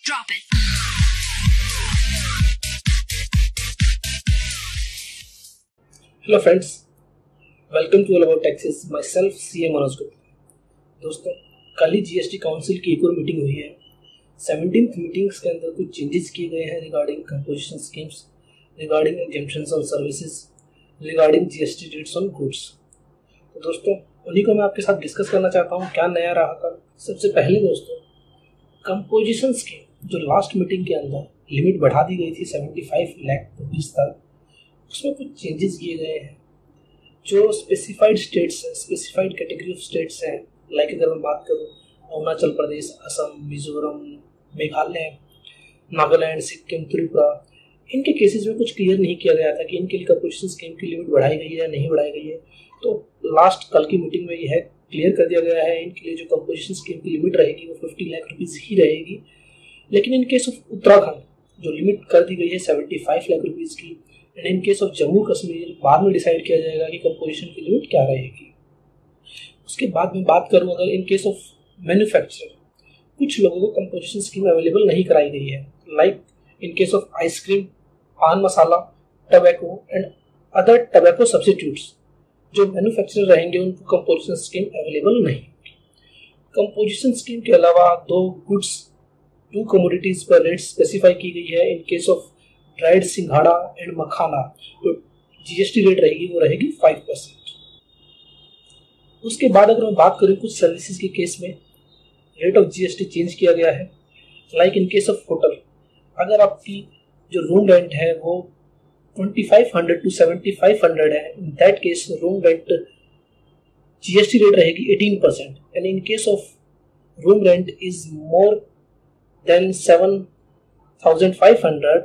Drop it. Hello friends, welcome to all about taxes. Myself CA Manoj Gupta. दोस्तों, कल ही GST council की एक और मीटिंग हुई है। 17th मीटिंग्स के अंदर कुछ चेंजेस किए गए हैं regarding composition schemes, regarding exemptions on services, regarding GST rates on goods. तो दोस्तों, उन्हीं को मैं आपके साथ डिस्कस करना चाहता हूँ क्या नया रहा कल। सबसे पहले दोस्तों, कंपोजिशन स्कीम जो लास्ट मीटिंग के अंदर लिमिट बढ़ा दी गई थी 75 लाख रुपीज़ तक, उसमें कुछ चेंजेस किए गए हैं। जो स्पेसिफाइड स्टेट्स हैं, स्पेसिफाइड कैटेगरी ऑफ स्टेट्स हैं, लाइक अगर मैं बात करूँ अरुणाचल प्रदेश, असम, मिजोरम, मेघालय, नागालैंड, सिक्किम, त्रिपुरा, इनके केसेस में कुछ क्लियर नहीं किया गया था कि इनके लिए कंपोजिशन स्कीम की लिमिट बढ़ाई गई है या नहीं बढ़ाई गई है। तो लास्ट कल की मीटिंग में यह क्लियर कर दिया गया है इनके लिए जो कंपोजिशन स्कीम की लिमिट रहेगी वो 50 लाख रुपीज़ ही रहेगी। लेकिन इन केस ऑफ उत्तराखंड जो लिमिट कर दी गई है 75 लाख रुपीज़ की, and in case of Jammu Kashmir बाद में डिसाइड किया जाएगा कि कंपोजिशन की लिमिट क्या रहेगी। उसके बाद में बात करूं अगर इन केस ऑफ मैन्युफैक्चरर, कुछ लोगों को कंपोजिशन स्कीम अवेलेबल नहीं कराई गई है, like in case of ice cream, paan masala, tobacco and other tobacco substitutes, जो मैन्युफैक्चरर रहेंगे उनको कंपोजिशन स्कीम अवेलेबल नहीं। कंपोजिशन स्कीम के अलावा टू कमोडिटीज पर रेट स्पेसिफाई की गई है। इन केस ऑफ ड्राइड सिंघाड़ा एंड मखाना जो GST रेट रहेगी वो रहेगी 5%। उसके बाद अगर मैं बात करूँ कुछ सर्विसेज के केस में रेट ऑफ GST चेंज किया गया है, like in case of hotel, अगर आपकी जो रूम रेंट है वो 2500 to 7500 है, इन that case room rent GST rate रहेगी 18%, and in case of room rent is more than 7500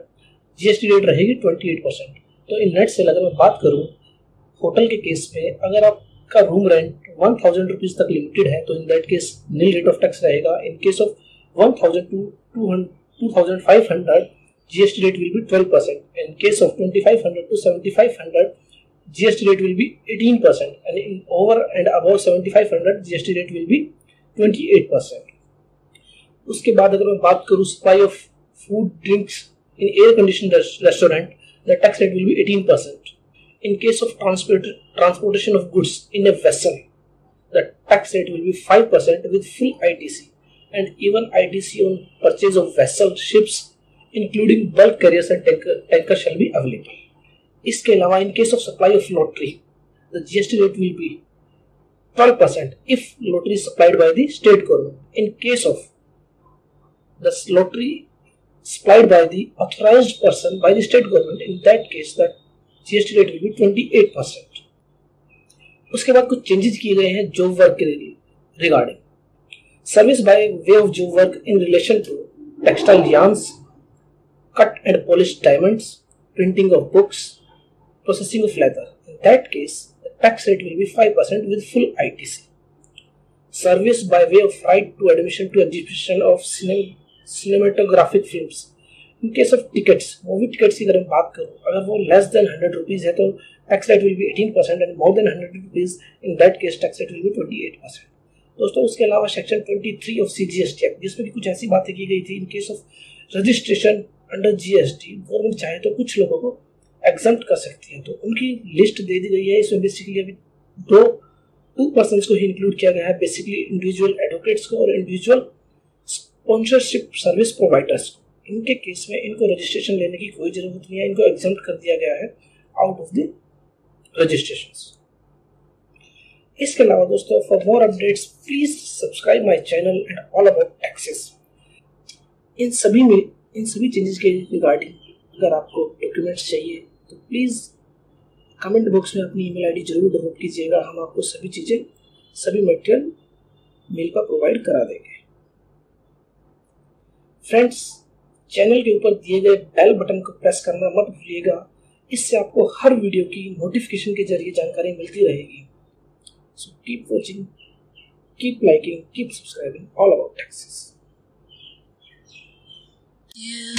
GST rate रहेगी 28%। तो इन नेट से अगर मैं बात करूं होटल के केस में, अगर आपका रूम रेंट 1000 रुपीज तक लिमिटेड है तो in that case nil rate of tax रहेगा। In case of 1000 to 2500 GST rate will be 12%. In case of 2500 to 7500 GST rate will be 18%, and in over and above 7500 GST rate will be 28%. उसके बाद अगर मैं बात करूँ supply of food drinks in air condition restaurant, the tax rate will be 18%. In case of transportation of goods in a vessel, the tax rate will be 5% with full ITC, and even ITC on purchase of vessel, ships including bulk carriers and tanker shall be available. इसके अलावा in case of supply of lottery, the GST rate will be 12% if lottery is supplied by the state government. In case of the lottery supplied by the authorized person by the state government, in that case the GST rate will be 28%. उसके बाद कुछ changes किए गए हैं job work के regarding service by way of job work in relation to textile yarns, cut and polished diamonds, printing of books, processing of leather. In that case, the tax rate will be 5% with full ITC. Service by way of right to admission to exhibition of cinematographic films. In case of tickets, movie tickets की अगर मैं बात करूँ, अगर वो less than 100 rupees है तो tax rate will be 18%, and more than 100 rupees in that case tax rate will be 28%. दोस्तों, उसके अलावा सेक्शन 23 ऑफ CGST एक्ट, जिसमें कुछ ऐसी बातें की गई थी इन case of registration under GST, government चाहे तो कुछ लोगों को एग्जम्प्ट कर सकती है, तो उनकी लिस्ट दे दी गई है। इसमें बेसिकली अभी टू पर्सन्स को ही इंक्लूड किया गया है, बेसिकली इंडिविजुअल एडवोकेट्स को और इंडिविजुअल स्पॉन्सरशिप सर्विस प्रोवाइडर्स को। इनके केस में इनको रजिस्ट्रेशन लेने की कोई जरूरत नहीं है, इनको एग्जम्प्ट कर दिया गया है आउट ऑफ द रजिस्ट्रेशन। इसके अलावा दोस्तों, for more updates please subscribe my channel and all about taxes. इन सभी चेंजेस के रिगार्डिंग अगर आपको डॉक्यूमेंट्स चाहिए तो प्लीज़ कमेंट बॉक्स में अपनी ईमेल आईडी जरूर ड्रॉप कीजिएगा। हम आपको सभी मटेरियल मेल पर प्रोवाइड करा देंगे। फ्रेंड्स, चैनल के ऊपर दिए गए बेल बटन को प्रेस करना मत भूलिएगा, इससे आपको हर वीडियो की नोटिफिकेशन के जरिए जानकारी मिलती रहेगी। So keep watching, keep liking, keep subscribing all about taxes. Yeah.